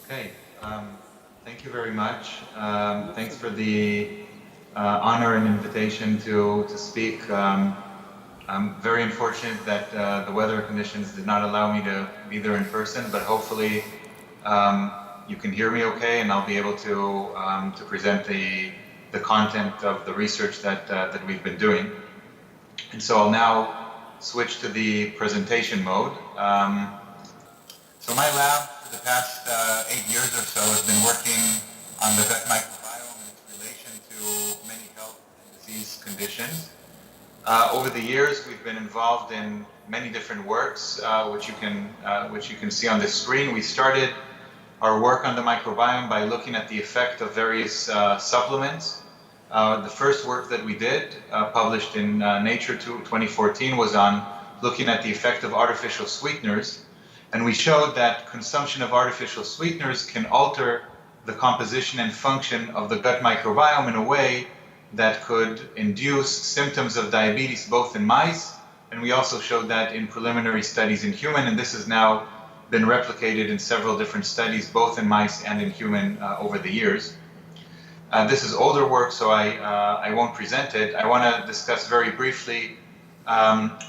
Okay, thank you very much. Thanks for the honor and invitation to speak. I'm very unfortunate that the weather conditions did not allow me to be there in person, but hopefully you can hear me okay, and I'll be able to present the content of the research that we've been doing. And so I'll now switch to the presentation mode. So my lab for the past 8 years or so has been working on the gut microbiome and its relation to many health and disease conditions. Over the years, we've been involved in many different works, which you can see on this screen. We started our work on the microbiome by looking at the effect of various supplements. The first work that we did, published in Nature 2014, was on looking at the effect of artificial sweeteners. And we showed that consumption of artificial sweeteners can alter the composition and function of the gut microbiome in a way that could induce symptoms of diabetes both in mice, and we also showed that in preliminary studies in human, and this has now been replicated in several different studies both in mice and in human over the years. This is older work, so I won't present it. I want to discuss very briefly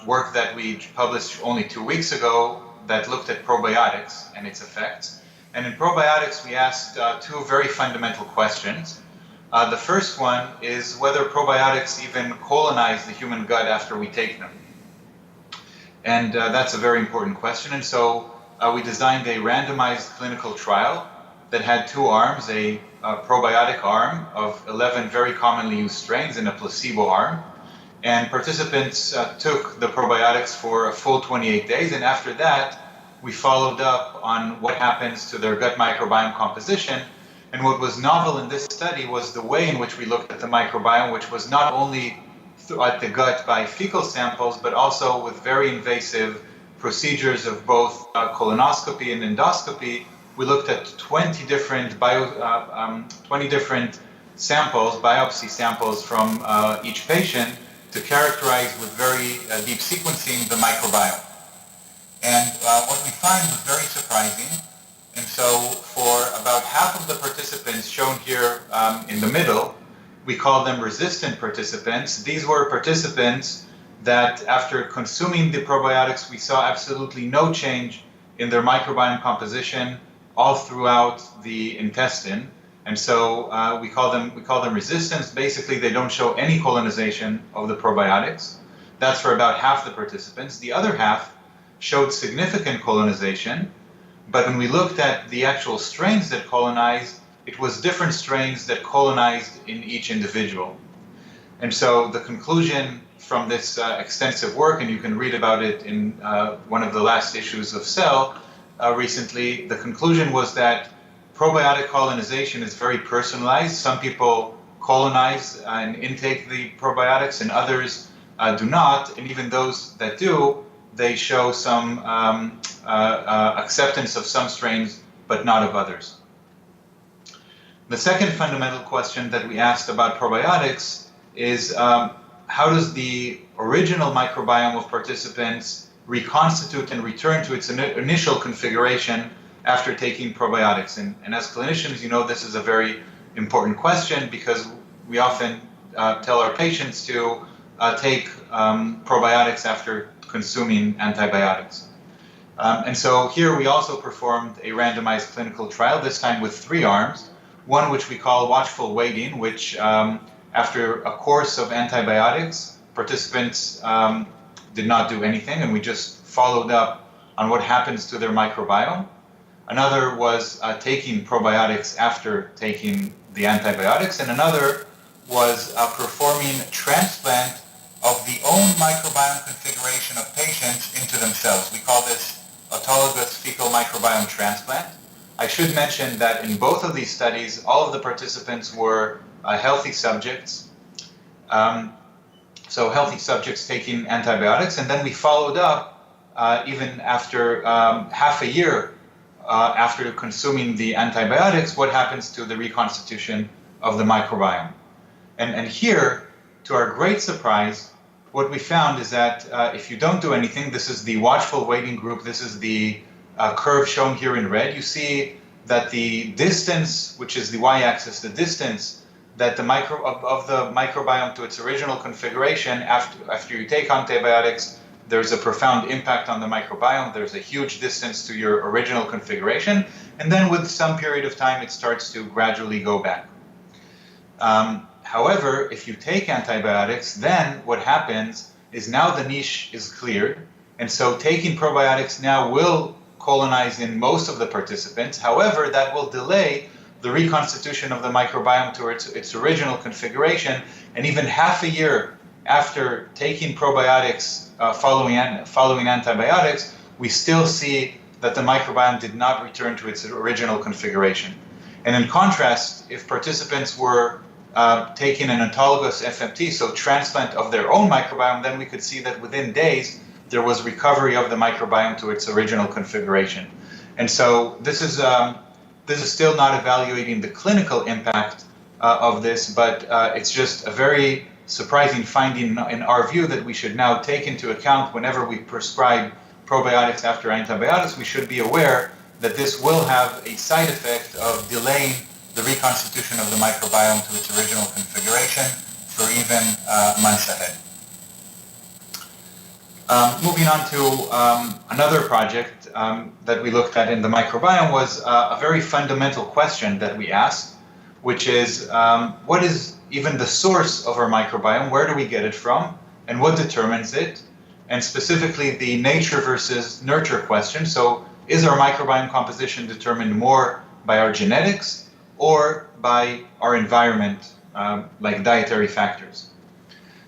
work that we published only 2 weeks ago that looked at probiotics and its effects. And in probiotics, we asked two very fundamental questions. The first one is whether probiotics even colonize the human gut after we take them. And that's a very important question. And so we designed a randomized clinical trial that had 2 arms, a probiotic arm of 11 very commonly used strains and a placebo arm. And participants took the probiotics for a full 28 days, and after that, we followed up on what happens to their gut microbiome composition. And what was novel in this study was the way in which we looked at the microbiome, which was not only at the gut by fecal samples, but also with very invasive procedures of both colonoscopy and endoscopy. We looked at 20 different samples, biopsy samples from each patient, to characterize with very deep sequencing the microbiome. And what we find was very surprising. And so for about half of the participants shown here in the middle, we call them resistant participants. These were participants that after consuming the probiotics, we saw absolutely no change in their microbiome composition all throughout the intestine. And so we call them resistance. Basically, they don't show any colonization of the probiotics. That's for about half the participants. The other half showed significant colonization, but when we looked at the actual strains that colonized, it was different strains that colonized in each individual. And so the conclusion from this extensive work, and you can read about it in one of the last issues of Cell recently, the conclusion was that probiotic colonization is very personalized. Some people colonize and intake the probiotics, and others do not. And even those that do, they show some acceptance of some strains, but not of others. The second fundamental question that we asked about probiotics is how does the original microbiome of participants reconstitute and return to its initial configuration after taking probiotics? And as clinicians, you know this is a very important question because we often tell our patients to take probiotics after consuming antibiotics. And so here we also performed a randomized clinical trial, this time with 3 arms. One which we call watchful waiting, which after a course of antibiotics, participants did not do anything, and we just followed up on what happens to their microbiome. Another was taking probiotics after taking the antibiotics, and another was performing transplant of the own microbiome configuration of patients into themselves. We call this autologous fecal microbiome transplant. I should mention that in both of these studies, all of the participants were healthy subjects. So healthy subjects taking antibiotics, and then we followed up even after half a year after consuming the antibiotics, what happens to the reconstitution of the microbiome. And here, to our great surprise, what we found is that if you don't do anything, this is the watchful waiting group, this is the curve shown here in red, you see that the distance, which is the y-axis, the distance that the microbiome to its original configuration after you take antibiotics, there's a profound impact on the microbiome. There's a huge distance to your original configuration, and then with some period of time, it starts to gradually go back. However, if you take antibiotics, then what happens is now the niche is cleared, and so taking probiotics now will colonize in most of the participants. However, that will delay the reconstitution of the microbiome to its original configuration, and even half a year after taking probiotics following antibiotics, we still see that the microbiome did not return to its original configuration. And in contrast, if participants were taking an autologous FMT, so transplant of their own microbiome, then we could see that within days there was recovery of the microbiome to its original configuration. And so this is still not evaluating the clinical impact of this, but it's just a very surprising finding in our view that we should now take into account whenever we prescribe probiotics after antibiotics. We should be aware that this will have a side effect of delaying the reconstitution of the microbiome to its original configuration for even months ahead. Moving on to another project that we looked at in the microbiome was a very fundamental question that we asked, which is what is even the source of our microbiome? Where do we get it from? And what determines it? And specifically the nature versus nurture question. So is our microbiome composition determined more by our genetics or by our environment, like dietary factors?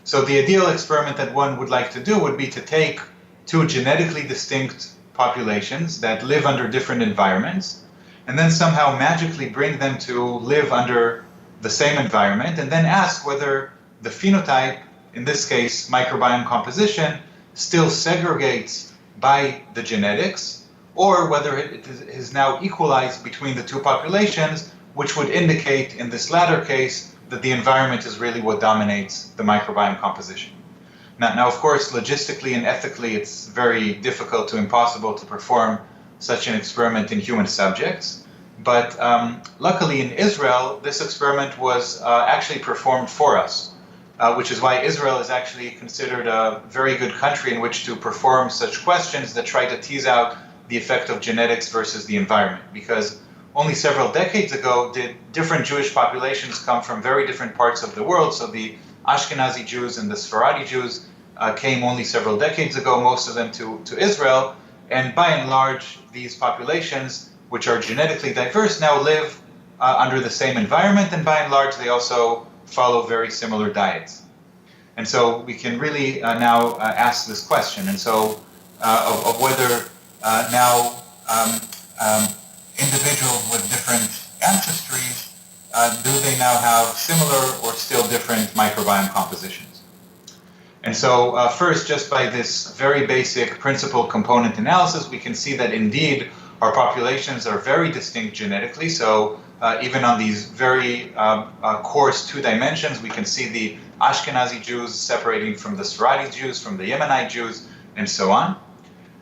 So the ideal experiment that one would like to do would be to take two genetically distinct populations that live under different environments, and then somehow magically bring them to live under the same environment, and then ask whether the phenotype, in this case microbiome composition, still segregates by the genetics, or whether it is now equalized between the two populations, which would indicate in this latter case that the environment is really what dominates the microbiome composition. Now, of course, logistically and ethically, it's very difficult to impossible to perform such an experiment in human subjects. But luckily in Israel, this experiment was actually performed for us, which is why Israel is actually considered a very good country in which to perform such questions that try to tease out the effect of genetics versus the environment. Because only several decades ago did different Jewish populations come from very different parts of the world. So the Ashkenazi Jews and the Sephardi Jews came only several decades ago, most of them to Israel. And by and large, these populations, which are genetically diverse, now live under the same environment, and by and large they also follow very similar diets. And so we can really now ask this question, and so of whether now individuals with different ancestries, do they now have similar or still different microbiome compositions? And so first, just by this very basic principal component analysis, we can see that indeed our populations are very distinct genetically. So even on these very coarse 2 dimensions, we can see the Ashkenazi Jews separating from the Sephardi Jews, from the Yemenite Jews, and so on.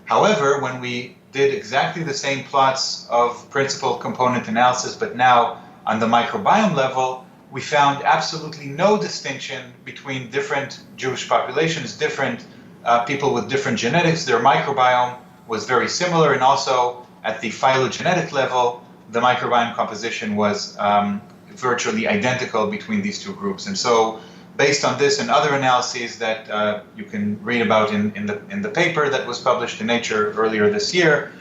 However, when we did exactly the same plots of principal component analysis, but now on the microbiome level, we found absolutely no distinction between different Jewish populations, different people with different genetics. Their microbiome was very similar, and also at the phylogenetic level, the microbiome composition was virtually identical between these two groups. And so, based on this and other analyses that you can read about in the paper that was published in Nature earlier this year,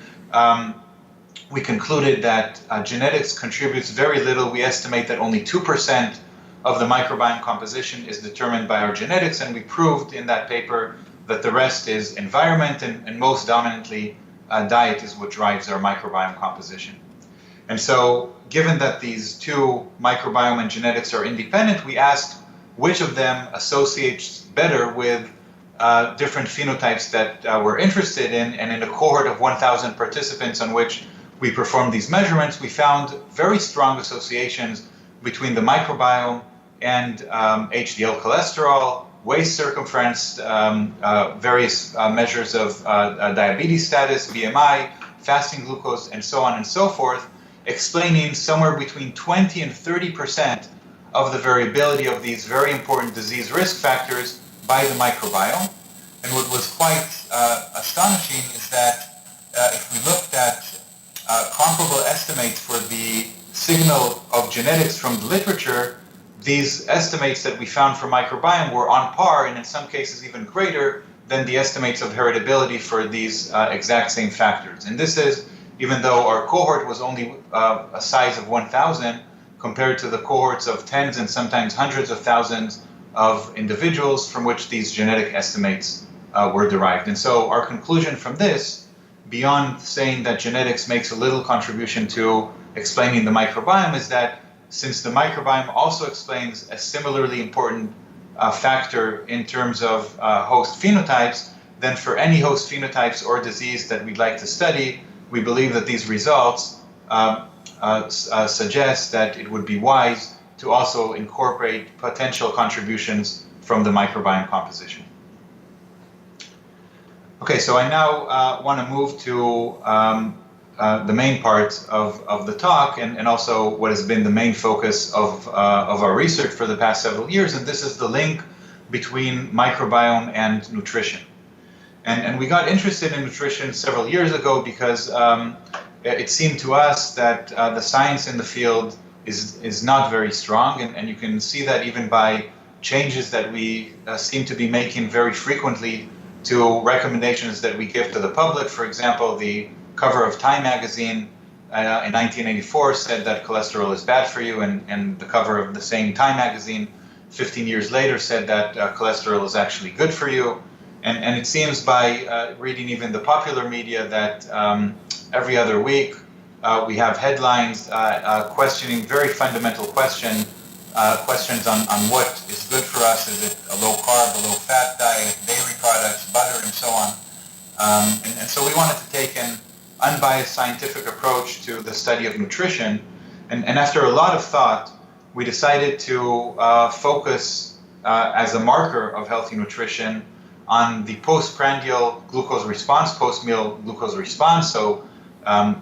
we concluded that genetics contributes very little. We estimate that only 2% of the microbiome composition is determined by our genetics, and we proved in that paper that the rest is environment, and most dominantly diet is what drives our microbiome composition. And so, given that these two, microbiome and genetics, are independent, we asked which of them associates better with different phenotypes that we're interested in. And in a cohort of 1,000 participants on which we performed these measurements, we found very strong associations between the microbiome and HDL cholesterol, waist circumference, various measures of diabetes status, BMI, fasting glucose, and so on and so forth. explaining somewhere between 20 and 30% of the variability of these very important disease risk factors by the microbiome. And what was quite astonishing is that if we looked at comparable estimates for the signal of genetics from the literature, these estimates that we found for microbiome were on par, and in some cases even greater than the estimates of heritability for these exact same factors. And this is even though our cohort was only a size of 1,000 compared to the cohorts of tens and sometimes hundreds of thousands of individuals from which these genetic estimates were derived. And so our conclusion from this, beyond saying that genetics makes a little contribution to explaining the microbiome, is that since the microbiome also explains a similarly important factor in terms of host phenotypes, then for any host phenotypes or disease that we'd like to study, we believe that these results suggest that it would be wise to also incorporate potential contributions from the microbiome composition. Okay, so I now want to move to the main part of the talk, and also what has been the main focus of our research for the past several years, and this is the link between microbiome and nutrition. And we got interested in nutrition several years ago because it seemed to us that the science in the field is not very strong, and you can see that even by changes that we seem to be making very frequently to recommendations that we give to the public. For example, the cover of Time magazine in 1984 said that cholesterol is bad for you, and the cover of the same Time magazine 15 years later said that cholesterol is actually good for you. And it seems by reading even the popular media that every other week we have headlines questioning very fundamental questions on what is good for us. Is it a low-carb, a low-fat diet, dairy products, butter, and so on. And so we wanted to take an unbiased scientific approach to the study of nutrition. And after a lot of thought, we decided to focus as a marker of healthy nutrition on the postprandial glucose response, post-meal glucose response. So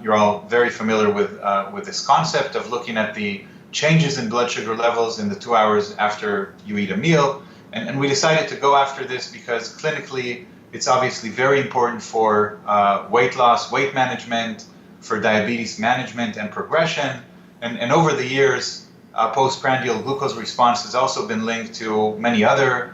you're all very familiar with this concept of looking at the changes in blood sugar levels in the 2 hours after you eat a meal. And we decided to go after this because clinically it's obviously very important for weight loss, weight management, for diabetes management and progression. And over the years, postprandial glucose response has also been linked to many other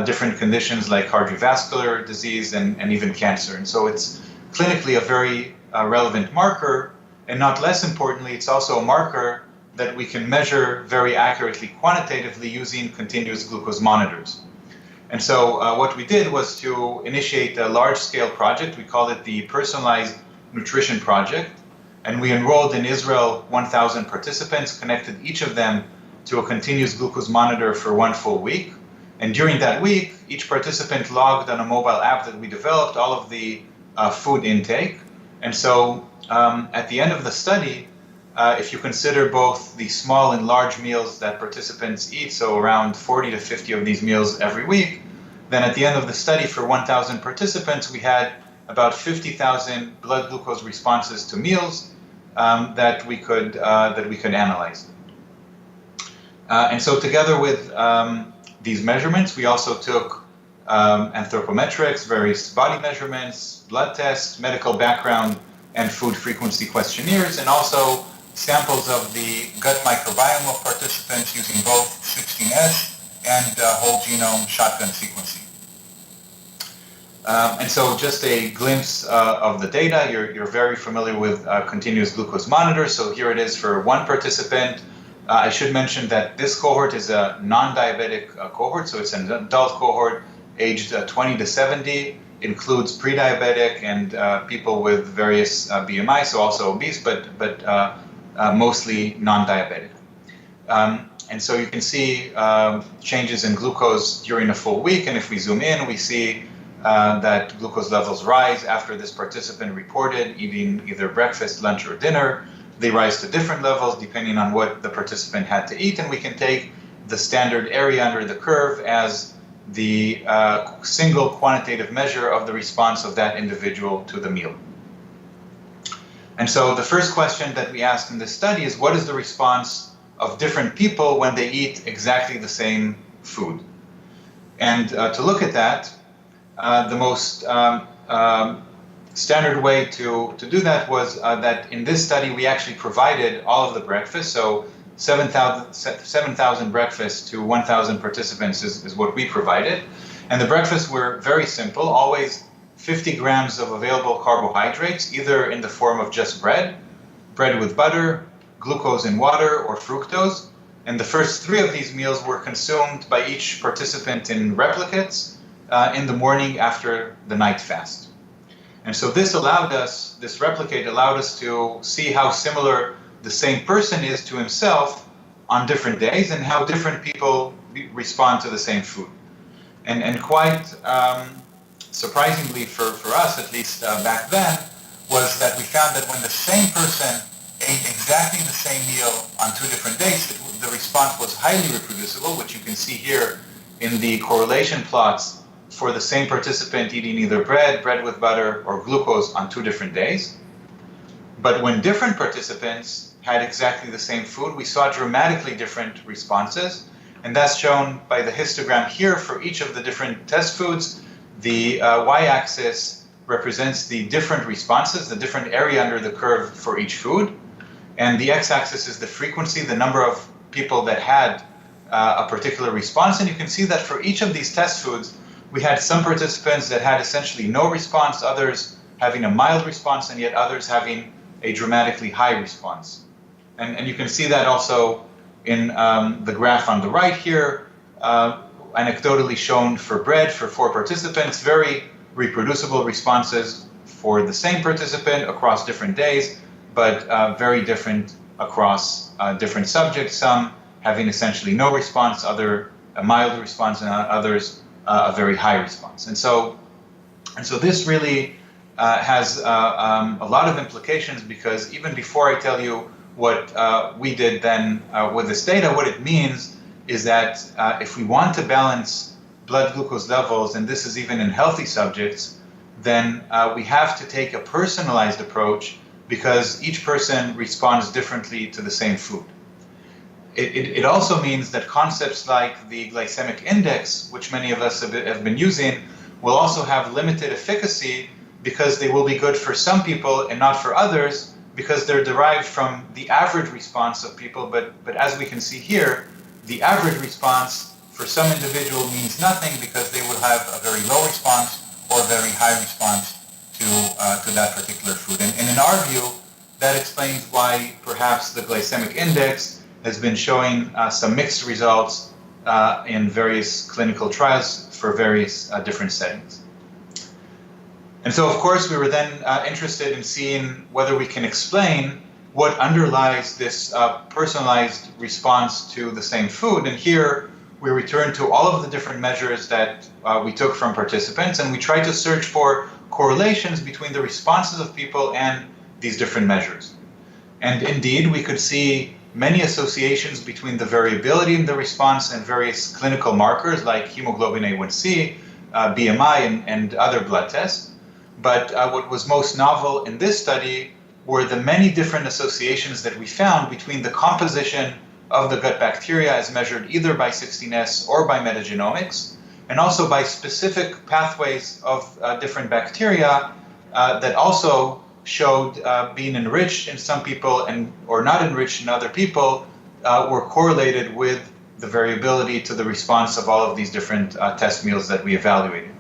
different conditions like cardiovascular disease and even cancer. And so it's clinically a very relevant marker, and not less importantly, it's also a marker that we can measure very accurately quantitatively using continuous glucose monitors. And so what we did was to initiate a large-scale project. We called it the Personalized Nutrition Project, and we enrolled in Israel 1,000 participants, connected each of them to a continuous glucose monitor for 1 full week. And during that week, each participant logged on a mobile app that we developed all of the food intake. And so at the end of the study, if you consider both the small and large meals that participants eat, so around 40 to 50 of these meals every week, then at the end of the study for 1,000 participants, we had about 50,000 blood glucose responses to meals that we could analyze. And so together with these measurements, we also took anthropometrics, various body measurements, blood tests, medical background, and food frequency questionnaires, and also samples of the gut microbiome of participants using both 16S and whole genome shotgun sequencing. And so just a glimpse of the data. You're very familiar with continuous glucose monitors. So here it is for one participant. I should mention that this cohort is a non-diabetic cohort, so it's an adult cohort aged 20 to 70, includes pre-diabetic and people with various BMI, so also obese, but mostly non-diabetic. And so you can see changes in glucose during a full week, and if we zoom in, we see that glucose levels rise after this participant reported eating either breakfast, lunch, or dinner. They rise to different levels depending on what the participant had to eat, and we can take the standard area under the curve as the single quantitative measure of the response of that individual to the meal. And so the first question that we asked in this study is, what is the response of different people when they eat exactly the same food? And to look at that, the most standard way to do that was that in this study we actually provided all of the breakfast. So 7,000 breakfasts to 1,000 participants is what we provided. And the breakfasts were very simple, always 50 grams of available carbohydrates, either in the form of just bread with butter, glucose in water, or fructose. And the first 3 of these meals were consumed by each participant in replicates in the morning after the night fast. And so this replicate allowed us to see how similar the same person is to himself on different days and how different people respond to the same food. And quite surprisingly for us, at least back then, was that we found that when the same person ate exactly the same meal on 2 different days, the response was highly reproducible, which you can see here in the correlation plots for the same participant eating either bread with butter, or glucose on 2 different days. But when different participants had exactly the same food, we saw dramatically different responses. And that's shown by the histogram here for each of the different test foods. The y-axis represents the different responses, the different area under the curve for each food. And the x-axis is the frequency, the number of people that had a particular response. And you can see that for each of these test foods, we had some participants that had essentially no response, others having a mild response, and yet others having a dramatically high response. And you can see that also in the graph on the right here, anecdotally shown for bread for 4 participants, very reproducible responses for the same participant across different days, but very different across different subjects, some having essentially no response, other a mild response, and others a very high response. And so this really has a lot of implications, because even before I tell you what we did then with this data, what it means is that if we want to balance blood glucose levels, and this is even in healthy subjects, then we have to take a personalized approach, because each person responds differently to the same food. It also means that concepts like the glycemic index, which many of us have been using, will also have limited efficacy, because they will be good for some people and not for others, because they're derived from the average response of people. But as we can see here, the average response for some individual means nothing, because they will have a very low response or a very high response to that particular food. And in our view, that explains why perhaps the glycemic index has been showing some mixed results in various clinical trials for various different settings. And so, of course, we were then interested in seeing whether we can explain what underlies this personalized response to the same food. And here we return to all of the different measures that we took from participants, and we tried to search for correlations between the responses of people and these different measures. And indeed, we could see many associations between the variability in the response and various clinical markers like hemoglobin A1C, BMI, and other blood tests. But what was most novel in this study were the many different associations that we found between the composition of the gut bacteria as measured either by 16S or by metagenomics, and also by specific pathways of different bacteria that also showed being enriched in some people or not enriched in other people were correlated with the variability to the response of all of these different test meals that we evaluated.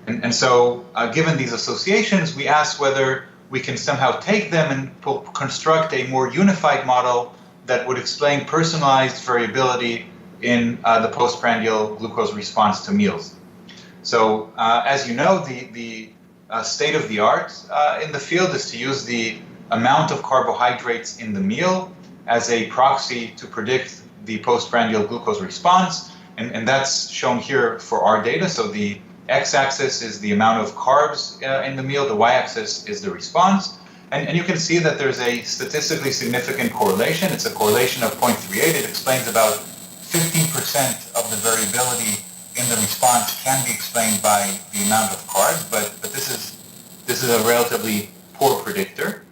And so given these associations, we asked whether we can somehow take them and construct a more unified model that would explain personalized variability in the postprandial glucose response to meals. So as you know, the state of the art in the field is to use the amount of carbohydrates in the meal as a proxy to predict the postprandial glucose response. And that's shown here for our data. So the x-axis is the amount of carbs in the meal, the y-axis is the response. And you can see that there's a statistically significant correlation. It's a correlation of 0.38. It explains about 15% of the variability in the response can be explained by the amount of carbs, but this is a relatively poor predictor.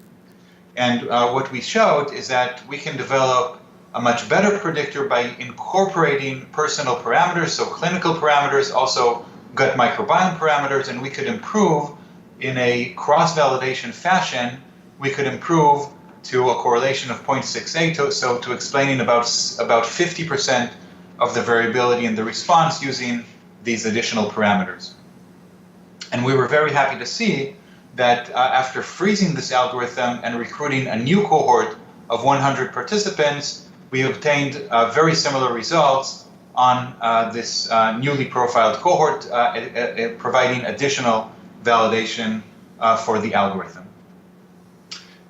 And what we showed is that we can develop a much better predictor by incorporating personal parameters, so clinical parameters, also gut microbiome parameters, and we could improve in a cross-validation fashion, we could improve to a correlation of 0.68, so to explaining about 50% of the variability in the response using these additional parameters. And we were very happy to see that after freezing this algorithm and recruiting a new cohort of 100 participants, we obtained very similar results on this newly profiled cohort, providing additional validation for the algorithm.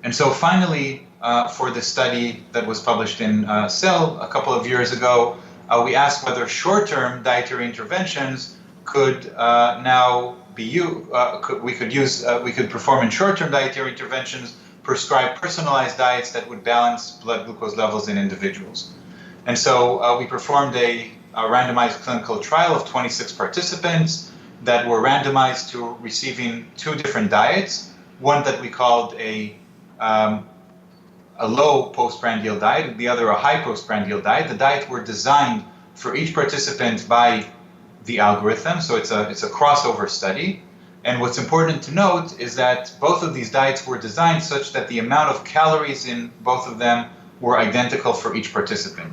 And so finally, for the study that was published in Cell a couple of years ago, we asked whether short-term dietary interventions could now be used. We could perform in short-term dietary interventions, prescribe personalized diets that would balance blood glucose levels in individuals. And so we performed a randomized clinical trial of 26 participants that were randomized to receiving two different diets, one that we called a low postprandial diet, and the other a high postprandial diet. The diets were designed for each participant by the algorithm, so it's a crossover study. And what's important to note is that both of these diets were designed such that the amount of calories in both of them were identical for each participant.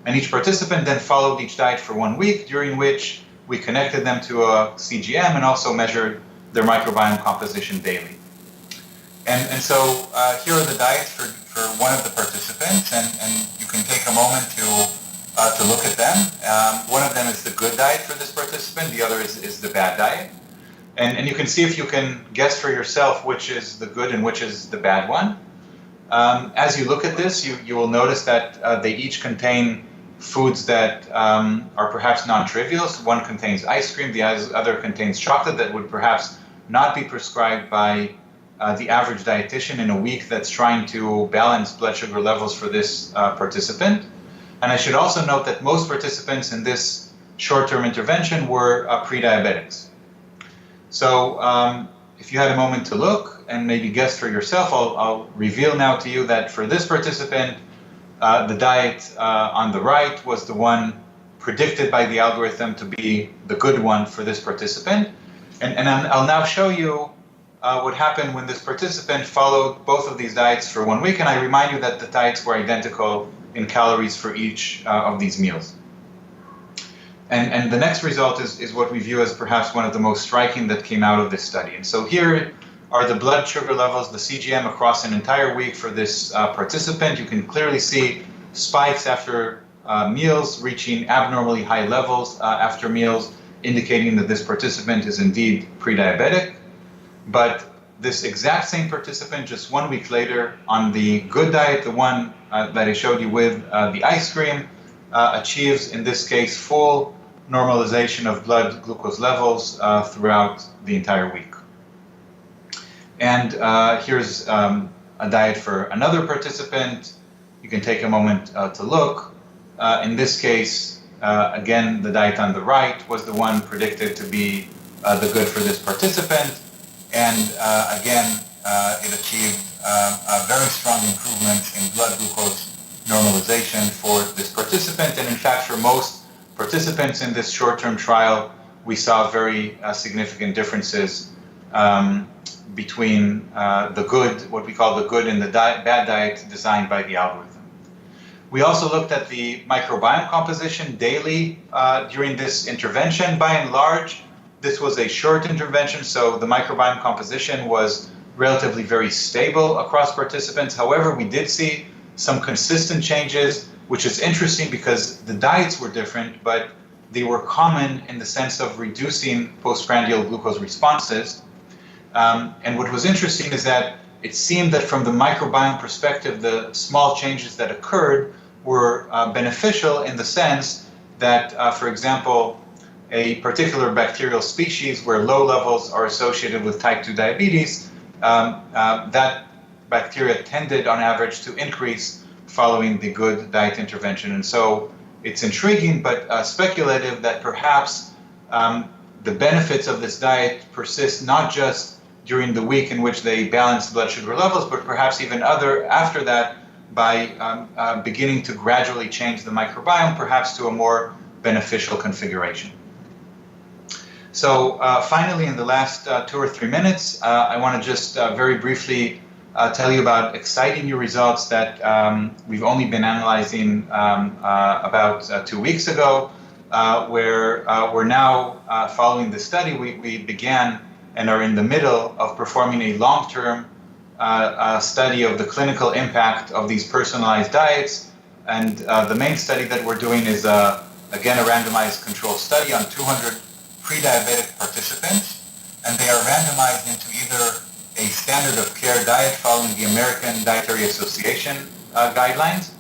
And each participant then followed each diet for 1 week, during which we connected them to a CGM and also measured their microbiome composition daily. And so here are the diets for one of the participants, and you can take a moment to look at them. One of them is the good diet for this participant, the other is the bad diet. And you can see if you can guess for yourself which is the good and which is the bad one. As you look at this, you will notice that they each contain foods that are perhaps non-trivial. So one contains ice cream, the other contains chocolate that would perhaps not be prescribed by the average dietitian in a week that's trying to balance blood sugar levels for this participant. And I should also note that most participants in this short-term intervention were pre-diabetics. So if you had a moment to look and maybe guess for yourself, I'll reveal now to you that for this participant, the diet on the right was the one predicted by the algorithm to be the good one for this participant. And I'll now show you what happened when this participant followed both of these diets for 1 week. And I remind you that the diets were identical in calories for each of these meals. And the next result is what we view as perhaps one of the most striking that came out of this study. And so here are the blood sugar levels, the CGM across an entire week for this participant. You can clearly see spikes after meals, reaching abnormally high levels after meals, indicating that this participant is indeed pre-diabetic. But this exact same participant, just 1 week later, on the good diet, the one that I showed you with the ice cream, achieves, in this case, full normalization of blood glucose levels throughout the entire week. And here's a diet for another participant. You can take a moment to look. In this case, again, the diet on the right was the one predicted to be the good for this participant. And again, it achieved a very strong improvement in blood glucose normalization for this participant. And in fact, for most participants in this short-term trial, we saw very significant differences between the good, what we call the good, and the bad diet designed by the algorithm. We also looked at the microbiome composition daily during this intervention. By and large, this was a short intervention, so the microbiome composition was relatively very stable across participants. However, we did see some consistent changes, which is interesting because the diets were different, but they were common in the sense of reducing postprandial glucose responses. And what was interesting is that it seemed that from the microbiome perspective, the small changes that occurred were beneficial in the sense that, for example, a particular bacterial species where low levels are associated with type 2 diabetes, that bacteria tended on average to increase following the good diet intervention. And so it's intriguing but speculative that perhaps the benefits of this diet persist not just during the week in which they balance blood sugar levels, but perhaps even after that by beginning to gradually change the microbiome, perhaps to a more beneficial configuration. So finally, in the last 2 or 3 minutes, I want to just very briefly tell you about exciting new results that we've only been analyzing about 2 weeks ago, where we're now following the study. We began and are in the middle of performing a long-term study of the clinical impact of these personalized diets. And the main study that we're doing is, again, a randomized control study on 200 pre-diabetic participants. And they are randomized into either a standard of care diet following the American Dietary Association guidelines,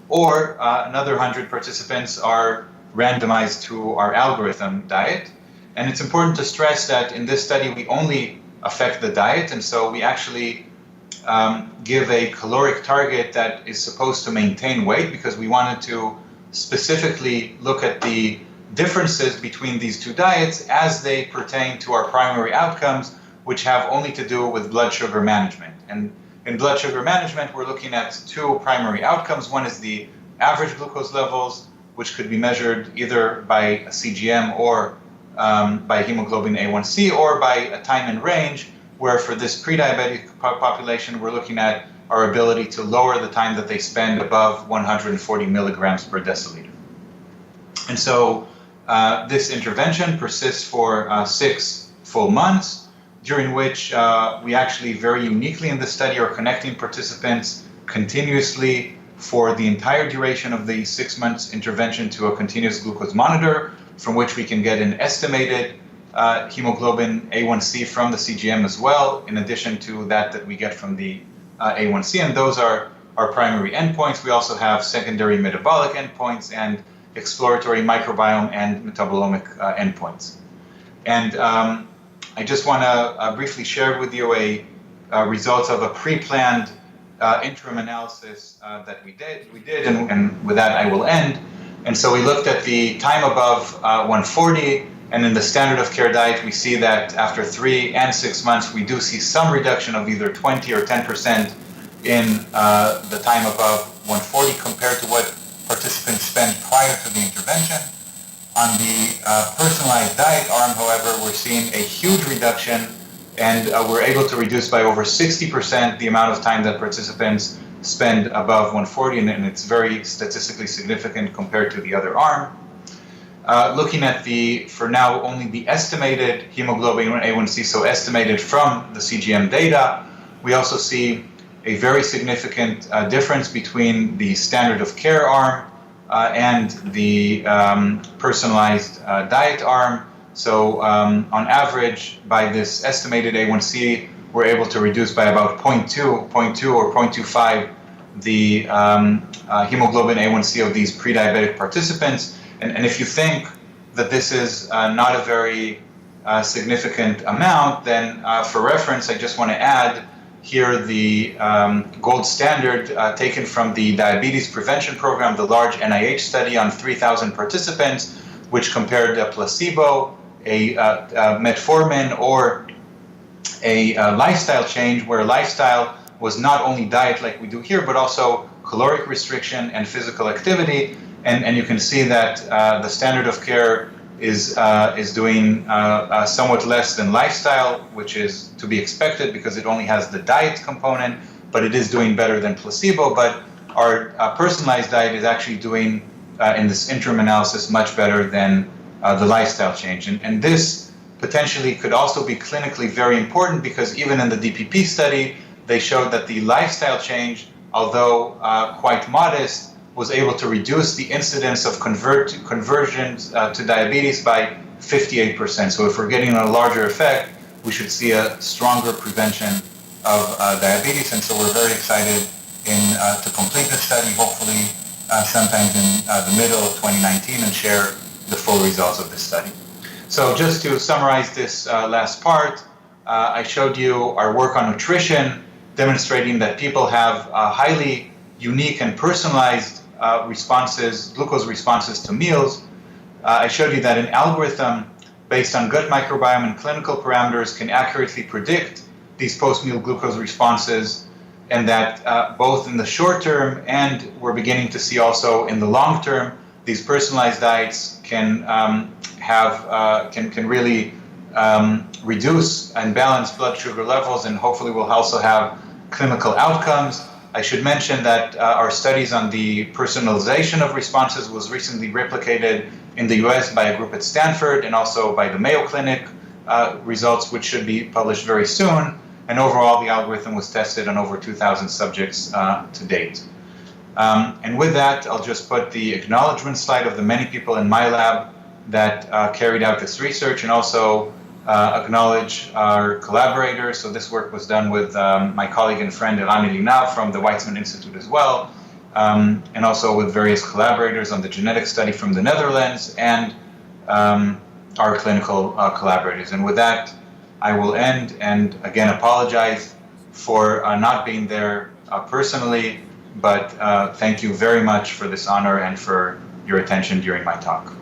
or another 100 participants are randomized to our algorithm diet. And it's important to stress that in this study, we only affect the diet. And so we actually give a caloric target that is supposed to maintain weight, because we wanted to specifically look at the differences between these two diets as they pertain to our primary outcomes, which have only to do with blood sugar management. And in blood sugar management, we're looking at 2 primary outcomes. One is the average glucose levels, which could be measured either by a CGM or by hemoglobin A1C, or by a time in range, where for this pre-diabetic population, we're looking at our ability to lower the time that they spend above 140 milligrams per deciliter. And so this intervention persists for 6 full months, during which we actually very uniquely in the study are connecting participants continuously for the entire duration of the 6 months intervention to a continuous glucose monitor, from which we can get an estimated hemoglobin A1C from the CGM as well, in addition to that we get from the A1C. And those are our primary endpoints. We also have secondary metabolic endpoints and exploratory microbiome and metabolomic endpoints. And I just want to briefly share with you results of a pre-planned interim analysis that we did, and with that I will end. And so we looked at the time above 140, and in the standard of care diet, we see that after 3 and 6 months, we do see some reduction of either 20 or 10% in the time above 140 compared to what participants spent prior to the intervention. On the personalized diet arm, however, we're seeing a huge reduction, and we're able to reduce by over 60% the amount of time that participants spend above 140, and it's very statistically significant compared to the other arm. Looking at for now, only the estimated hemoglobin A1C, so estimated from the CGM data, we also see a very significant difference between the standard of care arm and the personalized diet arm. So on average, by this estimated A1C, we're able to reduce by about 0.2 or 0.25 the hemoglobin A1C of these pre-diabetic participants. And if you think that this is not a very significant amount, then for reference, I just want to add here the gold standard taken from the Diabetes Prevention Program, the large NIH study on 3,000 participants, which compared a placebo, a metformin, or a lifestyle change, where lifestyle was not only diet like we do here, but also caloric restriction and physical activity. And you can see that the standard of care is doing somewhat less than lifestyle, which is to be expected because it only has the diet component, but it is doing better than placebo. But our personalized diet is actually doing, in this interim analysis, much better than the lifestyle change. And this potentially could also be clinically very important, because even in the DPP study, they showed that the lifestyle change, although quite modest, was able to reduce the incidence of conversions to diabetes by 58%. So if we're getting a larger effect, we should see a stronger prevention of diabetes. And so we're very excited to complete this study, hopefully sometime in the middle of 2019, and share the full results of this study. So just to summarize this last part, I showed you our work on nutrition, demonstrating that people have highly unique and personalized glucose responses to meals. I showed you that an algorithm based on gut microbiome and clinical parameters can accurately predict these post-meal glucose responses, and that both in the short term and we're beginning to see also in the long term, these personalized diets can can really reduce and balance blood sugar levels, and hopefully will also have clinical outcomes. I should mention that our studies on the personalization of responses was recently replicated in the US by a group at Stanford and also by the Mayo Clinic results, which should be published very soon. And overall, the algorithm was tested on over 2,000 subjects to date. And with that, I'll just put the acknowledgement slide of the many people in my lab that carried out this research, and also acknowledge our collaborators. So this work was done with my colleague and friend Eran from the Weizmann Institute as well, and also with various collaborators on the genetic study from the Netherlands, and our clinical collaborators. And with that, I will end, and again apologize for not being there personally, but thank you very much for this honor and for your attention during my talk.